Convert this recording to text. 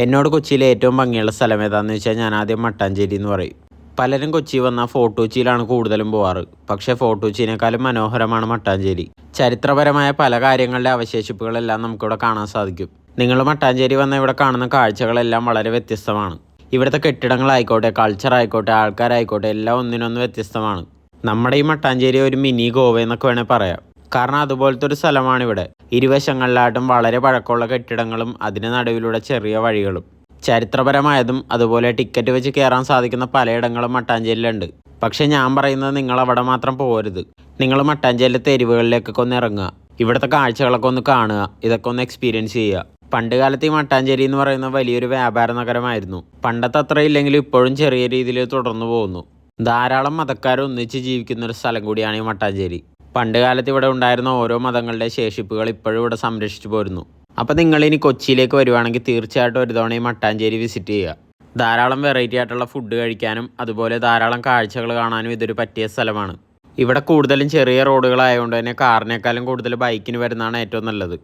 എന്നോട് കൊച്ചിയിലെ ഏറ്റവും ഭംഗിയുള്ള സ്ഥലം ഏതാണെന്ന് വെച്ചാൽ ഞാൻ ആദ്യം മട്ടാഞ്ചേരി എന്ന് പറയും. പലരും കൊച്ചി വന്നാൽ ഫോർട്ട് കൊച്ചിയിലാണ് കൂടുതലും പോവാറ്. പക്ഷേ ഫോർട്ട് കൊച്ചിയിനേക്കാളും മനോഹരമാണ് മട്ടാഞ്ചേരി. ചരിത്രപരമായ പല കാര്യങ്ങളുടെ അവശേഷിപ്പുകളെല്ലാം നമുക്കിവിടെ കാണാൻ സാധിക്കും. നിങ്ങൾ മട്ടാഞ്ചേരി വന്ന ഇവിടെ കാണുന്ന കാഴ്ചകളെല്ലാം വളരെ വ്യത്യസ്തമാണ്. ഇവിടുത്തെ കെട്ടിടങ്ങളായിക്കോട്ടെ, കൾച്ചർ ആയിക്കോട്ടെ, ആൾക്കാരായിക്കോട്ടെ എല്ലാം ഒന്നിനൊന്ന് വ്യത്യസ്തമാണ്. നമ്മുടെ ഈ മട്ടാഞ്ചേരി ഒരു മിനി ഗോവ എന്നൊക്കെ വേണേൽ പറയാം. കാരണം അതുപോലത്തെ ഒരു സ്ഥലമാണിവിടെ. ഇരുവശങ്ങളിലായിട്ടും വളരെ പഴക്കമുള്ള കെട്ടിടങ്ങളും അതിന് നടുവിലൂടെ ചെറിയ വഴികളും. ചരിത്രപരമായതും അതുപോലെ ടിക്കറ്റ് വെച്ച് കയറാൻ സാധിക്കുന്ന പലയിടങ്ങളും മട്ടാഞ്ചേരിയിലുണ്ട്. പക്ഷേ ഞാൻ പറയുന്നത് നിങ്ങൾ അവിടെ മാത്രം പോകരുത്. നിങ്ങൾ മട്ടാഞ്ചേരിയിലെ തെരുവുകളിലേക്കൊക്കെ ഒന്ന് ഇറങ്ങുക, ഇവിടുത്തെ കാഴ്ചകളൊക്കെ ഒന്ന് കാണുക, ഇതൊക്കെ ഒന്ന് എക്സ്പീരിയൻസ് ചെയ്യുക. പണ്ട് കാലത്ത് ഈ മട്ടാഞ്ചേരി എന്ന് പറയുന്നത് വലിയൊരു വ്യാപാര നഗരമായിരുന്നു. പണ്ടത്തെ അത്ര ഇല്ലെങ്കിലും ഇപ്പോഴും ചെറിയ രീതിയിൽ തുടർന്നു പോകുന്നു. ധാരാളം മതക്കാർ ഒന്നിച്ച് ജീവിക്കുന്ന ഒരു സ്ഥലം കൂടിയാണ് ഈ മട്ടാഞ്ചേരി. പണ്ട് കാലത്ത് ഇവിടെ ഉണ്ടായിരുന്ന ഓരോ മതങ്ങളുടെ ശേഷിപ്പുകൾ ഇപ്പോഴും ഇവിടെ സംരക്ഷിച്ചു പോരുന്നു. അപ്പോൾ നിങ്ങളിനി കൊച്ചിയിലേക്ക് വരുവാണെങ്കിൽ തീർച്ചയായിട്ടും ഒരു തവണ ഈ മട്ടാഞ്ചേരി വിസിറ്റ് ചെയ്യുക. ധാരാളം വെറൈറ്റി ആയിട്ടുള്ള ഫുഡ് കഴിക്കാനും അതുപോലെ ധാരാളം കാഴ്ചകൾ കാണാനും ഇതൊരു പറ്റിയ സ്ഥലമാണ്. ഇവിടെ കൂടുതലും ചെറിയ റോഡുകളായതുകൊണ്ട് തന്നെ കാറിനേക്കാളും കൂടുതൽ ബൈക്കിന് വരുന്നതാണ് ഏറ്റവും നല്ലത്.